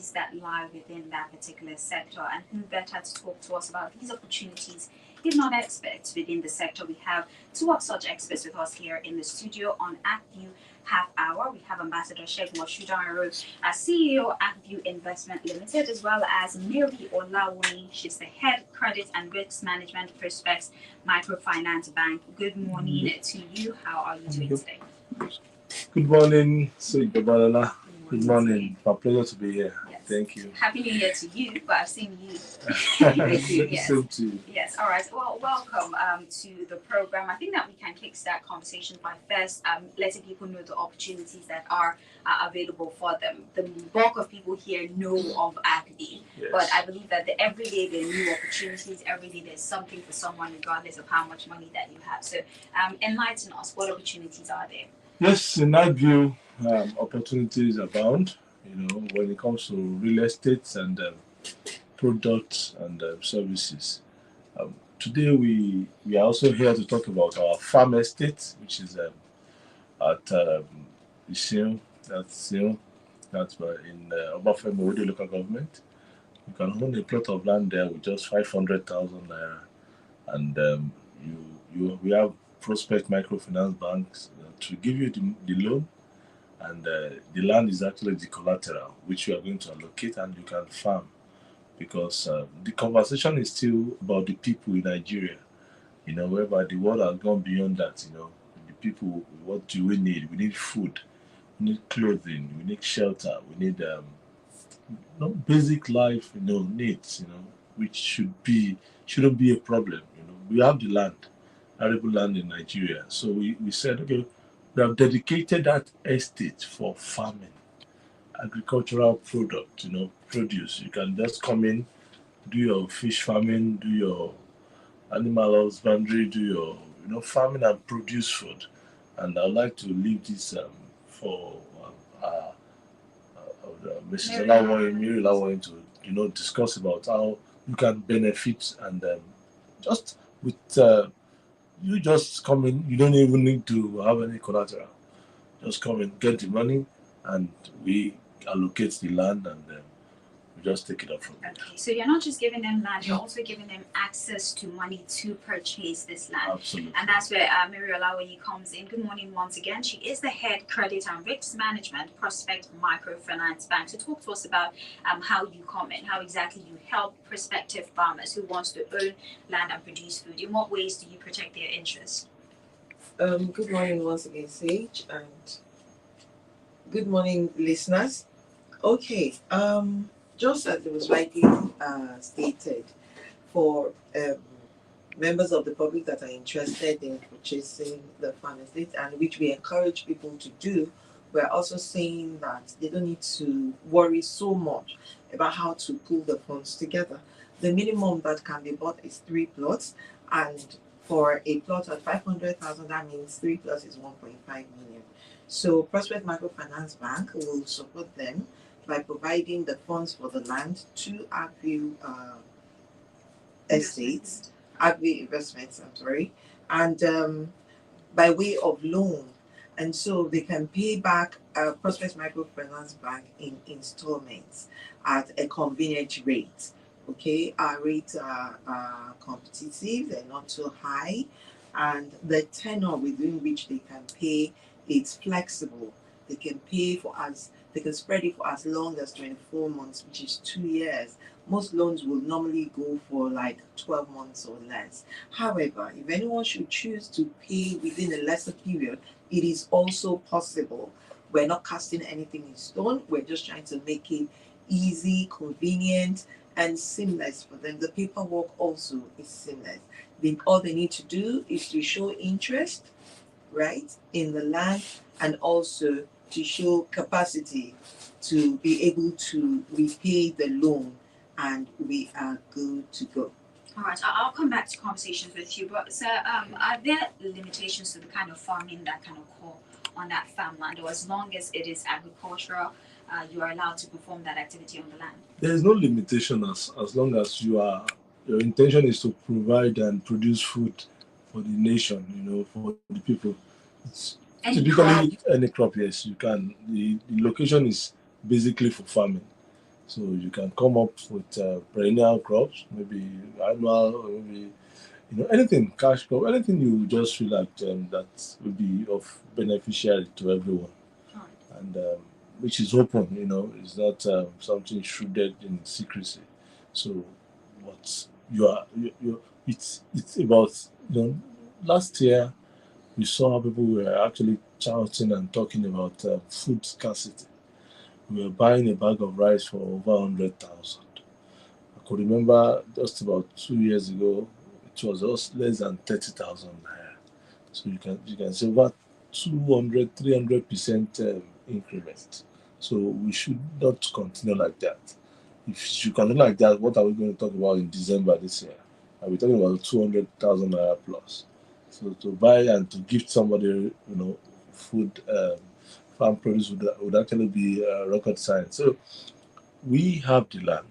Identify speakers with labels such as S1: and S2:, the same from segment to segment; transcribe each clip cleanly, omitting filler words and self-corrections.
S1: opportunities that lie within that particular sector. And who better to talk to us about these opportunities, if not experts within the sector? We have two of such experts with us here in the studio on Arcview Half Hour. We have Ambassador Sheikh Moshood, CEO Arcview Investment Limited, as well as Mary Olawuni. She's the head credit and risk management Prospects Microfinance Bank. Good morning to you. How are you doing today?
S2: Good morning, Balala. Good morning. It's a pleasure to be here.
S1: Yes.
S2: Thank you.
S1: Happy New Year to you, but I've seen you.
S2: Yes. Same to you.
S1: Yes, all right. Well, welcome to the program. I think that we can kickstart conversation by first letting people know the opportunities that are available for them. The bulk of people here know of Arcview,
S2: Yes.
S1: but I believe that every day there are new opportunities. Every day there's something for someone, regardless of how much money that you have. So enlighten us. What opportunities are there?
S2: Yes, in that view, opportunities abound. When it comes to real estate and products and services. Today we are also here to talk about our farm estate, which is at Isiu. That's in Obafemi local government. You can own a plot of land there with just 500,000 naira, and we have Prospect Microfinance Banks to give you the loan, and the land is actually the collateral which you are going to allocate, and you can farm, because the conversation is still about the people in Nigeria. Whereby the world has gone beyond that. The people, what do we need? We need food, we need clothing, we need shelter, we need basic life needs, which shouldn't be a problem. We have the land, arable land in Nigeria, so we said, okay, we have dedicated that estate for farming, agricultural product, produce. You can just come in, do your fish farming, do your animal husbandry, do your farming and produce food. And I'd like to leave this for Mrs. Mary Olawoyin to discuss about how you can benefit, and just with you just come in, you don't even need to have any collateral. Just come in, get the money, and we allocate the land, and we just take it up from there.
S1: Okay, so you're not just giving them land, you're also giving them access to money to purchase this land.
S2: Absolutely.
S1: And that's where Mary Olawoyi comes in. Good morning once again. She is the head credit and risk management Prospect Microfinance Bank. So talk to us about how you come in, how exactly you help prospective farmers who wants to own land and produce food. In what ways do you protect their interests?
S3: Good morning once again, Sage, and good morning, listeners. Okay, just as it was rightly stated, for members of the public that are interested in purchasing the farm estate, and which we encourage people to do, we're also saying that they don't need to worry so much about how to pull the funds together. The minimum that can be bought is 3 plots, and for a plot at 500,000, that means 3 plots is 1.5 million. So Prospect Microfinance Bank will support them by providing the funds for the land to Arcview Estates, Arcview Investments, and by way of loan. And so they can pay back Prospect Microfinance Bank in installments at a convenient rate. Okay, our rates are competitive, they're not too high, and the tenor within which they can pay is flexible. They can pay for us. They can spread it for as long as 24 months, which is 2 years. Most loans will normally go for like 12 months or less. However, if anyone should choose to pay within a lesser period, it is also possible. We're not casting anything in stone. We're just trying to make it easy, convenient, and seamless for them. The paperwork also is seamless. All they need to do is to show interest, right, in the land, and also to show capacity to be able to repay the loan, and we are good to go.
S1: All right, I'll come back to conversations with you, but sir, are there limitations to the kind of farming that can occur on that farmland, or as long as it is agricultural, you are allowed to perform that activity on the land?
S2: There is no limitation as long as your intention is to provide and produce food for the nation, for the people. It's typically any crop, yes, you can. The location is basically for farming. So you can come up with perennial crops, maybe annual, or maybe anything, cash crop, anything you just feel like that will be of beneficiary to everyone, and which is open. It's not something shrouded in secrecy. So what you are, it's about last year we saw how people were actually shouting and talking about food scarcity. We were buying a bag of rice for over 100,000. I could remember just about 2 years ago, it was just less than 30,000 naira. So you can say about 200, 300% increment. So we should not continue like that. If you continue like that, what are we going to talk about in December this year? Are we talking about 200,000 naira plus? So to buy and to gift somebody, food, farm produce would actually be rocket science. So we have the land.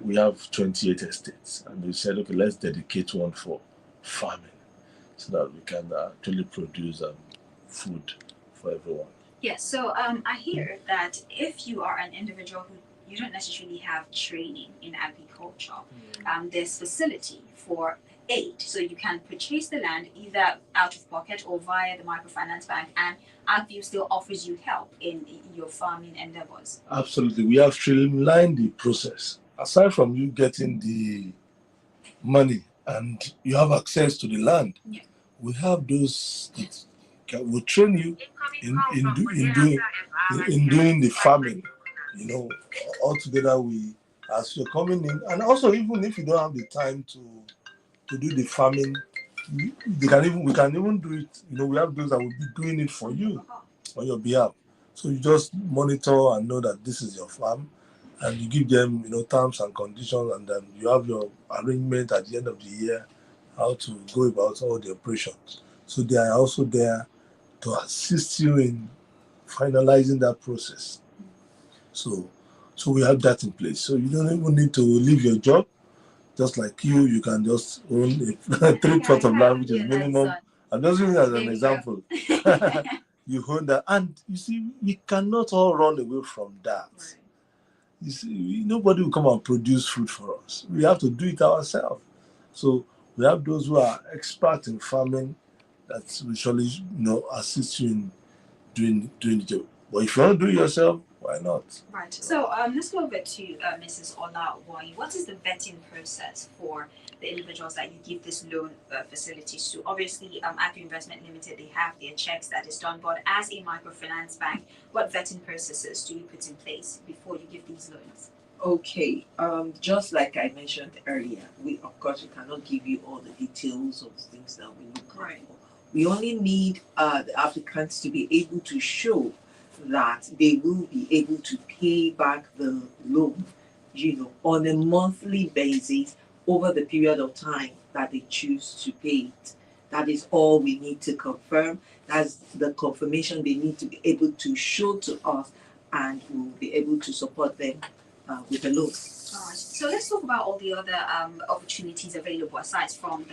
S2: We have 28 estates, and we said, okay, let's dedicate one for farming so that we can actually produce food for everyone.
S1: Yes, so I hear that if you are an individual who you don't necessarily have training in agriculture, there's facility for aid. So you can purchase the land either out of pocket or via the microfinance bank, and Arcview still offers you help in your farming endeavors.
S2: Absolutely. We have streamlined the process. Aside from you getting the money and you have access to the land, we have those that will train you in doing the farming. Altogether as you're coming in, and also even if you don't have the time to do the farming, we can even do it. We have those that will be doing it for you on your behalf. So you just monitor and know that this is your farm, and you give them terms and conditions, and then you have your arrangement at the end of the year how to go about all the operations. So they are also there to assist you in finalizing that process. So we have that in place. So you don't even need to leave your job. Just like you can just own a 3 plots of land, which is minimum. I'm just using it as an example. You own that, and you see, we cannot all run away from that. Right. You see, nobody will come and produce food for us. We have to do it ourselves. So we have those who are experts in farming that will surely, assist you in doing the job. But if you want to do it yourself, why not?
S1: Right. So let's go over to Mrs. Olawoi. What is the vetting process for the individuals that you give this loan facilities to? Obviously, Arcview Investment Limited, they have their checks that is done. But as a microfinance bank, what vetting processes do you put in place before you give these loans?
S3: Okay, just like I mentioned earlier, we cannot give you all the details of the things that we look for. We only need the applicants to be able to show that they will be able to pay back the loan, on a monthly basis over the period of time that they choose to pay it. That is all we need to confirm. That's the confirmation they need to be able to show to us, and we'll be able to support them with the loan.
S1: All right. So let's talk about all the other opportunities available aside from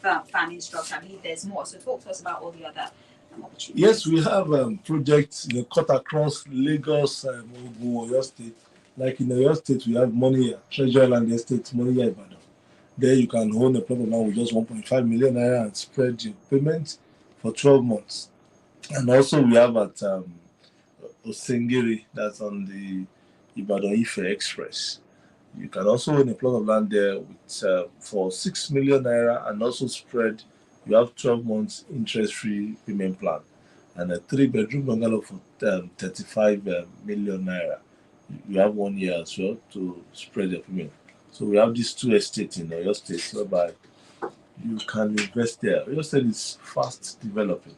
S1: the farming structure. I believe there's more. So talk to us about all the other opportunities.
S2: Yes, we have projects cut across Lagos, Ogun, Oyo State. Like in Oyo State, we have money Treasure Island Estate, money Ibadan. There you can own a plot of land with just 1.5 million naira and spread your payment for 12 months. And also we have at Osengiri, that's on the Ibadan-Ife Express. You can also own a plot of land there with for 6 million naira and also spread. You have 12 months interest-free payment plan and a 3-bedroom bungalow for 35 million naira. You have 1 year as well to spread your payment. So we have these 2 estates in Oyo State whereby you can invest there. Oyo State is fast developing.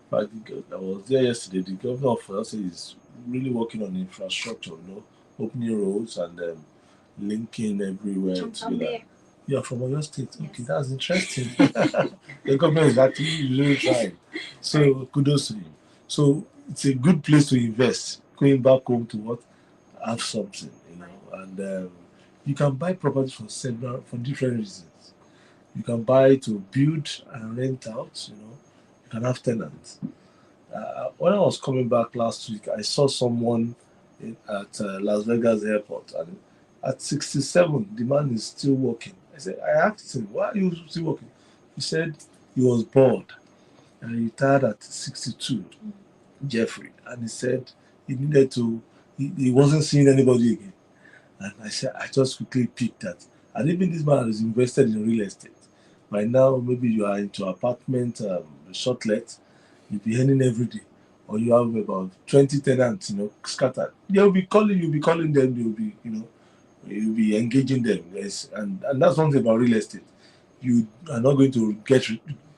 S2: But I was there yesterday. The governor of Oyo State is really working on infrastructure, opening roads and linking everywhere together. You are from Oyo State. Yes. Okay, that's interesting. The government is actually really trying. So kudos to him. So it's a good place to invest. Going back home to have something, and you can buy properties for different reasons. You can buy to build and rent out. You can have tenants. When I was coming back last week, I saw someone at Las Vegas airport, and at 67, the man is still working. I asked him, why are you still working? He said he was bored and he retired at 62, Jeffrey, and he said he needed to, he wasn't seeing anybody again. And I said, I just quickly picked that. And even this man is invested in real estate. By now, maybe you are into apartment, short let, you'll be earning every day. Or you have about 20 tenants, scattered. You'll be calling them, you'll be engaging them. Yes. And that's one thing about real estate. You are not going to get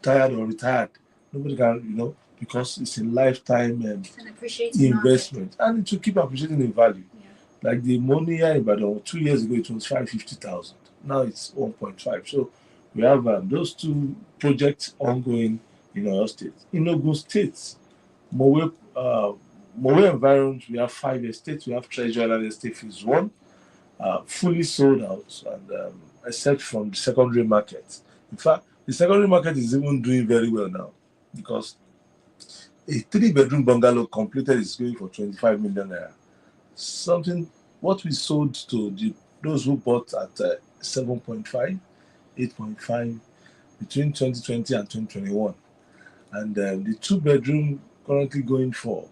S2: tired or retired. Nobody can, because it's a lifetime
S1: It's an appreciating
S2: investment.
S1: market.
S2: And it will keep appreciating in value.
S1: Yeah.
S2: Like the money here in Ibadan, 2 years ago, it was 550,000. Now it's 1.5. So we have those two projects ongoing in our state. In Ogun State, Mowe environs, we have 5 estates. We have Treasure Island Estate Phase 1, fully sold out, and except from the secondary market. In fact, the secondary market is even doing very well now, because a 3-bedroom bungalow completed is going for 25 million naira. What we sold to those who bought at 7.5, 8.5 between 2020 and 2021. And the 2-bedroom currently going for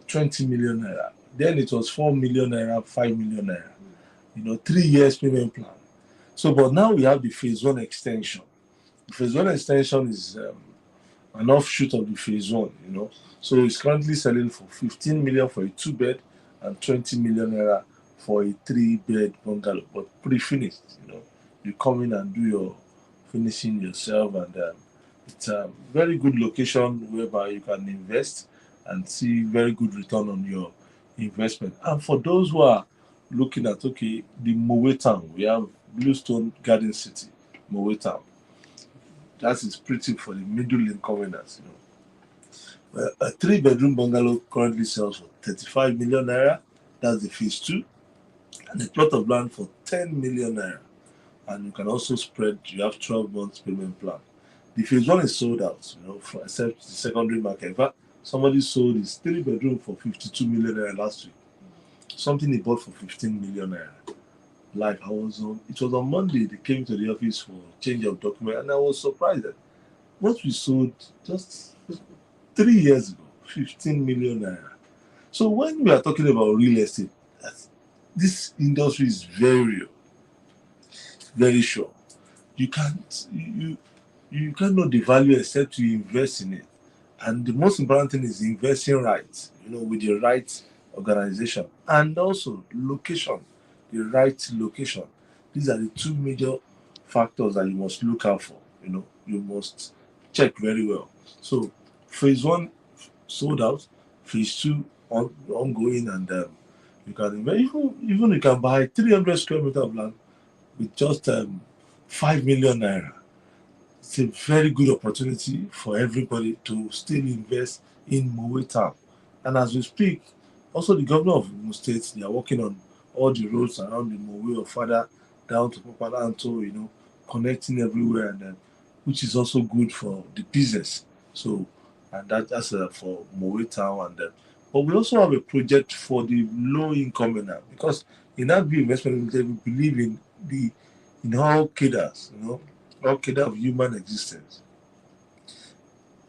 S2: 20 million naira. Then it was 4 million naira, 5 million naira. 3 years payment plan. So, but now we have the phase 1 extension. The phase 1 extension is an offshoot of the phase 1, So it's currently selling for 15 million for a 2-bed and 20 million naira for a 3-bed bungalow, but pre-finished. You come in and do your finishing yourself, and it's a very good location whereby you can invest and see very good return on your investment. And for those who are looking at the Mowe Town, we have Bluestone Garden City, Mowe Town. That is pretty for the middle income earners. Well, a 3-bedroom bungalow currently sells for 35 million naira. That's the phase 2, and a plot of land for 10 million naira. And you can also spread. You have 12 months payment plan. The phase 1 is sold out, except the secondary market. In fact, somebody sold his 3-bedroom for 52 million naira last week. Something he bought for 15 million naira. It was on Monday. They came to the office for change of document, and I was surprised that what we sold just 3 years ago, 15 million naira. So when we are talking about real estate, this industry is very, very sure. You can't know the value except you invest in it. And the most important thing is investing right, with the right organization, and also location, the right location. These are the 2 major factors that you must look out for. You must check very well. So phase 1 sold out, phase 2 ongoing, and you can even you can buy 300 square meter of land with just 5 million naira. It's a very good opportunity for everybody to still invest in Mowe Town. And as we speak, also the governor of Imo State, they are working on all the roads around the Mowe or further down to Papalanto, connecting everywhere, and which is also good for the business. So, and that's for Mowe Town, and but we also have a project for the low income earner, because in Arcview Investment Limited, we believe in all cadres, all cadre of human existence.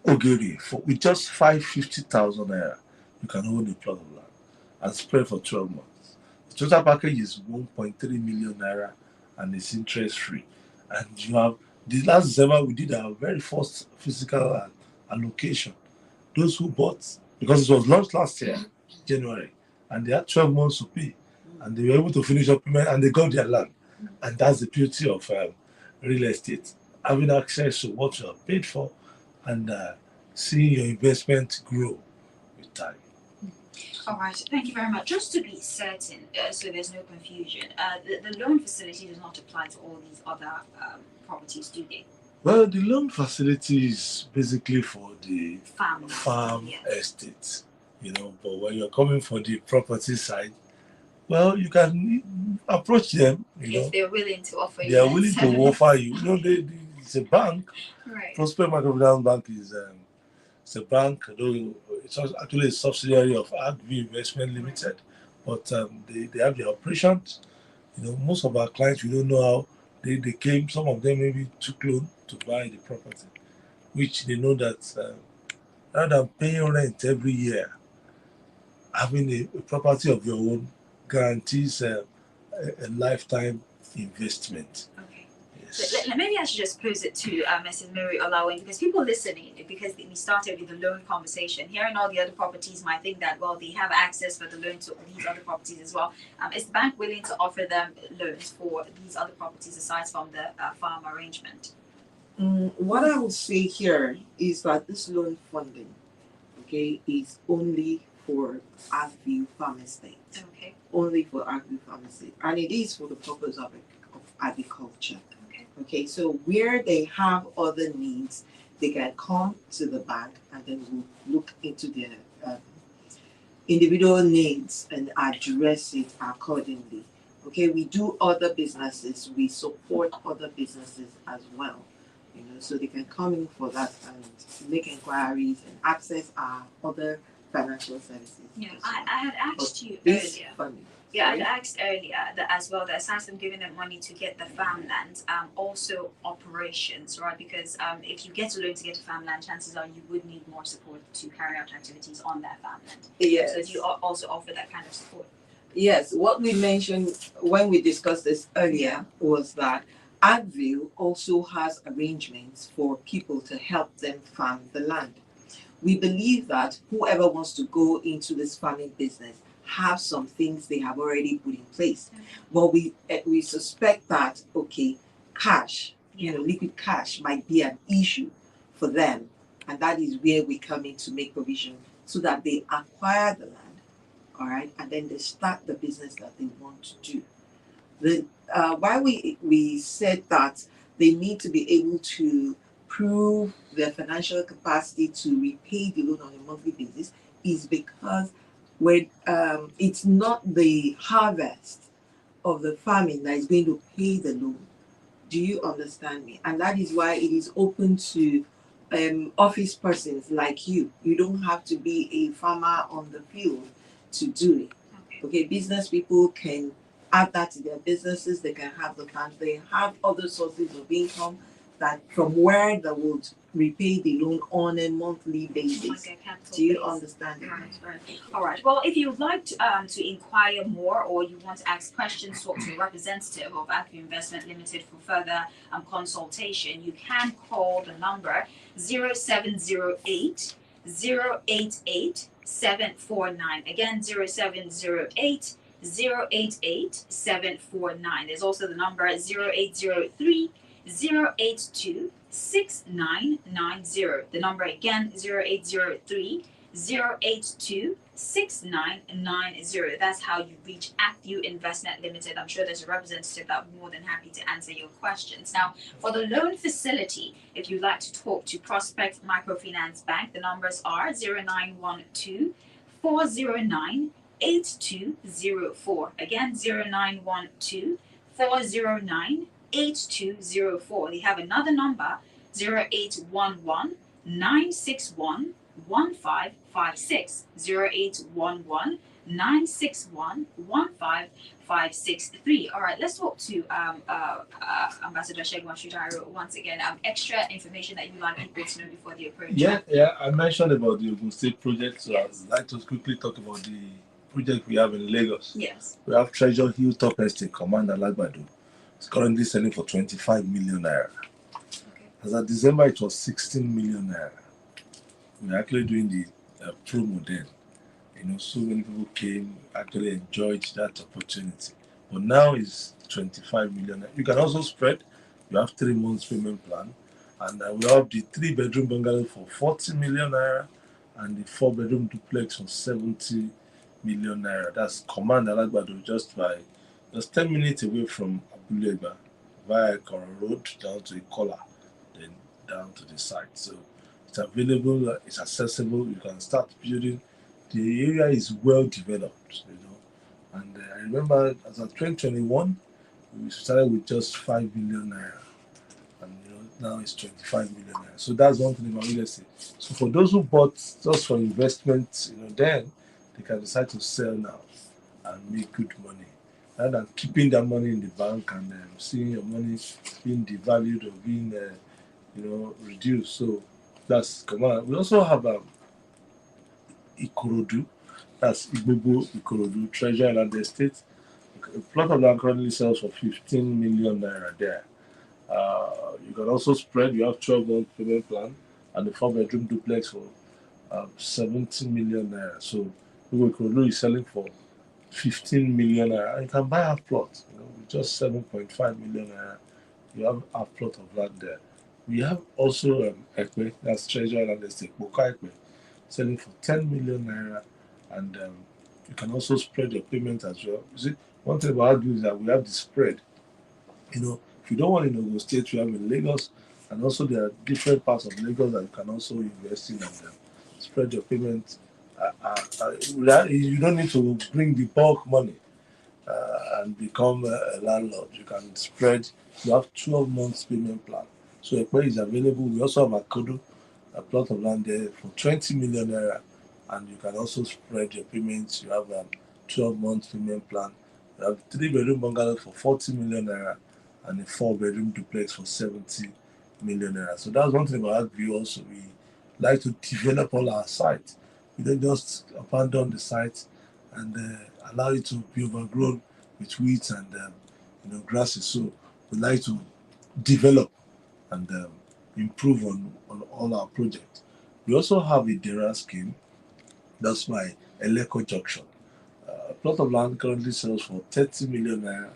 S2: Ogeri, with just 550,000 naira, you can own a plot of land and spread for 12 months. The total package is 1.3 million naira and it's interest free. And you have, the last December, we did our very first physical allocation. Those who bought, because it was launched last year, January, and they had 12 months to pay, and they were able to finish up payment and they got their land. And that's the beauty of real estate, having access to what you have paid for, and seeing your investment grow with time.
S1: All right, thank you very much. Just to be certain, so there's no confusion, the loan facility does not apply to all these other properties, do they?
S2: Well, the loan facility is basically for the farm estate, but when you're coming for the property side, well, you can approach them.
S1: If they're willing to offer you.
S2: They are willing to offer you. It's a bank.
S1: Right.
S2: Prosper Microfinance Bank is it's a bank, though it's actually a subsidiary of Arcview Investment Limited, but they have their operations. Most of our clients, we don't know how they came. Some of them maybe took loan to buy the property, which they know that rather than paying rent every year, having a property of your own guarantees a lifetime investment.
S1: Okay.
S2: Yes.
S1: So maybe I should just pose it to Mrs. Mary Olawin, because people listening, because we started with the loan conversation, hearing all the other properties might think that, well, they have access for the loan to these other properties as well. Is the bank willing to offer them loans for these other properties aside from the farm arrangement?
S3: What I would say here is that this loan funding, okay, is only for Arcview Farm Estate.
S1: Okay.
S3: Only for Arcview Farm Estate. And it is for the purpose of agriculture.
S1: Okay.
S3: Okay, so where they have other needs, they can come to the bank and then we'll look into their individual needs and address it accordingly. Okay, we do other businesses, we support other businesses as well. So they can come in for that and make inquiries and access our other financial services.
S1: Yeah, I had asked you
S3: this
S1: earlier.
S3: Funding.
S1: Yeah, I'd asked earlier that as well, that aside from giving them money to get the farmland, also operations, right? Because if you get a loan to get a farmland, chances are you would need more support to carry out activities on that farmland.
S3: Yes.
S1: So do you also offer that kind of support?
S3: Yes, what we mentioned when we discussed this earlier was that Arcview also has arrangements for people to help them farm the land. We believe that whoever wants to go into this farming business have some things they have already put in place. But we suspect that, okay, cash, liquid cash might be an issue for them. And that is where we come in to make provision so that they acquire the land, all right, and then they start the business that they want to do. Why we said that they need to be able to prove their financial capacity to repay the loan on a monthly basis is because when it's not the harvest of the farming that is going to pay the loan. Do you understand me? And that is why it is open to office persons like you. You don't have to be a farmer on the field to do it. Okay, business people can add that to their businesses. They can have the funds. They have other sources of income that from where they would repay the loan on a monthly basis. Do you understand it?
S1: Right. All right. Well, if you would like to inquire more or you want to ask questions, talk to a representative of Arcview Investment Limited for further consultation, you can call the number 0708 088 749. Again, 0708 088 749. There's also the number 0803 082 6990. The number again, 0803 082 6990. That's how you reach Arcview Investment Limited. I'm sure there's a representative that will be more than happy to answer your questions. Now, for the loan facility, if you'd like to talk to Prospect Microfinance Bank, the numbers are 0912 409 8204. Again, 0912 409 8204. They have another number, 0811 961 1556. 0811 961 15563. All right, let's talk to Ambassador Shegun Shujaro once again. Extra information that you'd like people to know before the approach.
S2: Yeah. I mentioned about the Ogun State project, so I'd like to quickly talk about the project we have in Lagos.
S1: Yes.
S2: We have Treasure Hilltop Estate, Command Alagbado. It's currently selling for 25 million naira.
S1: Okay.
S2: As of December, it was 16 million naira. We're actually doing the promo then. So many people came, actually enjoyed that opportunity. But now it's 25 million naira. You can also spread. You have 3 months payment plan. And we have the 3-bedroom bungalow for 40 million naira and the 4-bedroom duplex for 70 million naira. That's Command Alagbado, just 10 minutes away from Abulega via Koro Road down to Ikola, then down to the site. So it's available, it's accessible, you can start building. The area is well developed, And I remember as of 2021, we started with just 5 million naira. And now it's 25 million naira. So that's one thing about real estate. So for those who bought just for investment, then they can decide to sell now and make good money, rather than keeping that money in the bank and seeing your money being devalued or being reduced. So that's command. We also have Ikorodu, that's Igbobo Ikorodu Treasure Island Estate. A plot of land currently sells for 15 million naira there. You can also spread. You have 12-month payment plan and a 4-bedroom duplex for 70 million naira. So Ikorodu is selling for 15 million naira. And you can buy half plot, with just 7.5 million naira. You have half plot of land there. We have also Ekpe, that's Treasure Island Estate, Boka Ekpe, selling for 10 million naira, and you can also spread your payment as well. You see, one thing about Arcview is that we have the spread. If you don't want in Ogun State, we have in Lagos, and also there are different parts of Lagos that you can also invest in and spread your payment. You don't need to bring the bulk money and become a landlord. You can spread. You have 12 months payment plan. So Ekpe is available. We also have Akodo, a plot of land there for 20 million naira, and you can also spread your payments. You have a 12 months payment plan. You have 3-bedroom bungalow for 40 million naira and a 4-bedroom duplex for 70 million naira. So that's one thing about Arcview also. We like to develop all our sites. We don't just abandon the site and allow it to be overgrown with weeds and grasses. So we like to develop and improve on all our projects. We also have a DERA scheme. That's by Eleko Junction. A plot of land currently sells for 30 million naira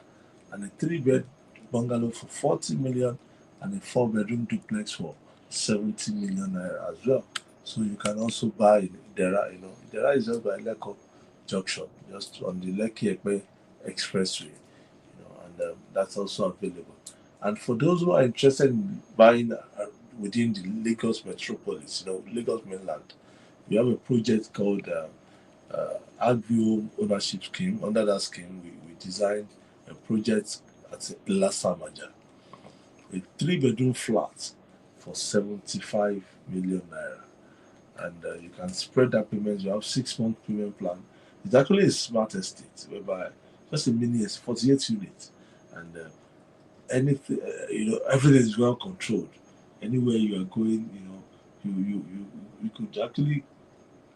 S2: and a 3-bed bungalow for 40 million and a 4-bedroom duplex for 70 million naira as well. So you can also buy DERA. DERA is just by Eleko Junction, just on the Lekki Ekpe Expressway, and that's also available. And for those who are interested in buying within the Lagos metropolis, Lagos mainland, we have a project called Arcview Ownership Scheme. Under that scheme, we designed a project at Lasamaja, a 3-bedroom flat for 75 million naira. And you can spread that payment. You have 6-month payment plan. It's actually a smart estate whereby just a mini 48 units, and anything, everything is well controlled. Anywhere you are going, you could actually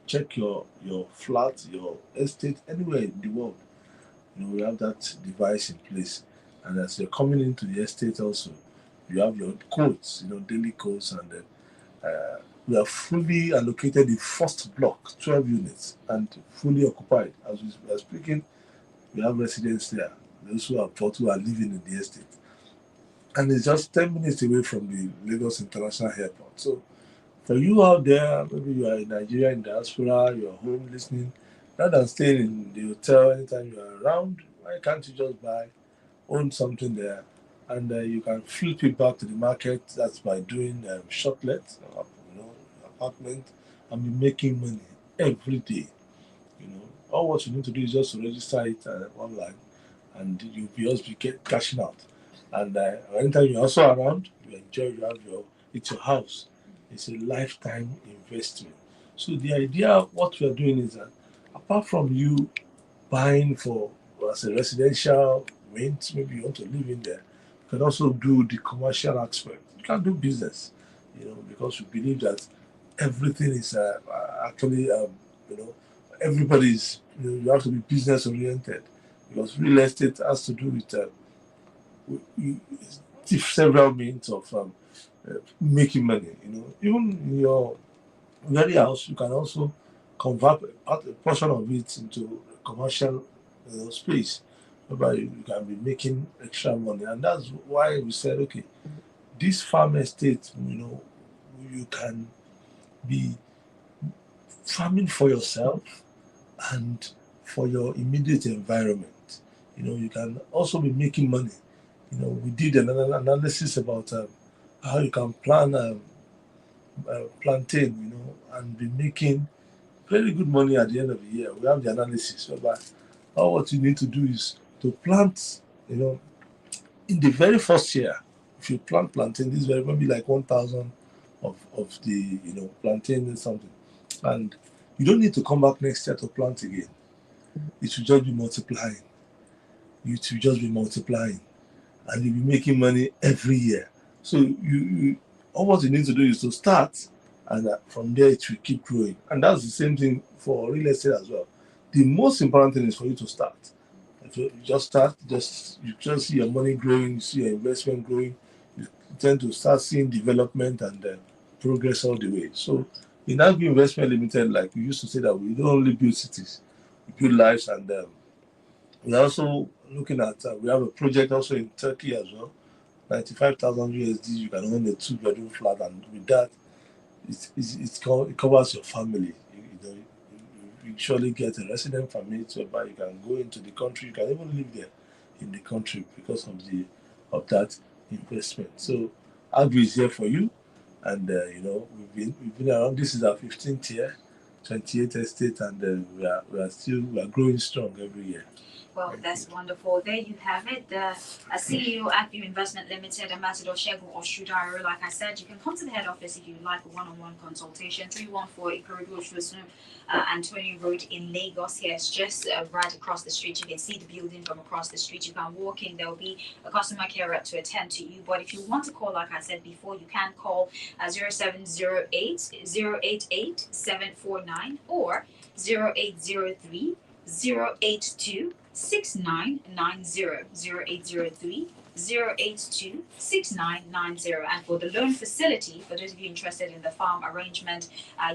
S2: check your flat, your estate, anywhere in the world. We have that device in place, and as you're coming into the estate, also you have your codes, daily codes, and then we are fully allocated the first block, 12 units, and fully occupied. As we are speaking, we have residents there, those who are living in the estate. And it's just 10 minutes away from the Lagos International Airport. So for you out there, maybe you are in Nigeria, in diaspora, you are home listening, rather than staying in the hotel anytime you are around, why can't you just own something there, and you can flip it back to the market? That's by doing shortlet, apartment, and be making money every day. All what you need to do is just to register it online, and you'll be just be cashing out. And anytime you're also around, you enjoy. It's your house. It's a lifetime investment. So the idea, what we are doing is that apart from you buying for as a residential rent, maybe you want to live in there, you can also do the commercial aspect. You can do business, because we believe that everything is actually, everybody's, you have to be business oriented, because real estate has to do with several means of making money. Even in your very house, you can also convert a portion of it into commercial space, whereby you can be making extra money. And that's why we said, okay, this farm estate, you can be farming for yourself and for your immediate environment. You can also be making money. We did an analysis about how you can plan plantain, and be making very good money at the end of the year. We have the analysis whereby all what you need to do is to plant, in the very first year. If you plant plantain, this is maybe like 1,000 of the plantain and something, and you don't need to come back next year to plant again. it will just be multiplying. It will just be multiplying, and you'll be making money every year. So all what you need to do is to start, and from there it will keep growing. And that's the same thing for real estate as well. The most important thing is for you to start. If you just start, you just see your money growing, you see your investment growing, you tend to start seeing development and progress all the way. So in Arcview Investment Limited, like we used to say that we don't only build cities, we build lives, and we're also looking at we have a project also in Turkey as well. 95,000 USD, you can own a 2-bedroom flat, and with that, it covers your family. You surely get a resident permit whereby you can go into the country. You can even live there in the country because of that investment. So Agri is here for you, and we've been around. This is our 15th year, 28th estate, and we are growing strong every year.
S1: Well, that's wonderful. There you have it. The CEO at Arcview Investment Limited, Ambassador Shegun Oshudaro. Like I said, you can come to the head office if you'd like a one-on-one consultation. 314 Ikorodu Oshusunu, Antonio Road in Lagos. Here, it's just right across the street. You can see the building from across the street. You can walk in. There will be a customer care rep to attend to you. But if you want to call, like I said before, you can call 0708 088 749 or 0803 082 6990 0803 082 6990. And for the loan facility, for those of you interested in the farm arrangement,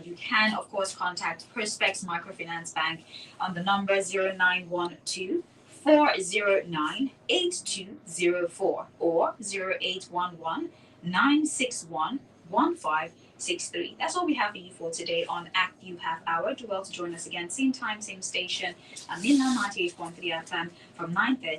S1: you can of course contact Perspex Microfinance Bank on the number 0912 409 8204 or 0811 961 1563. That's all we have for you for today on Arcview Half Hour. Do well to join us again, same time, same station, Mainland 98.3 FM from 9:30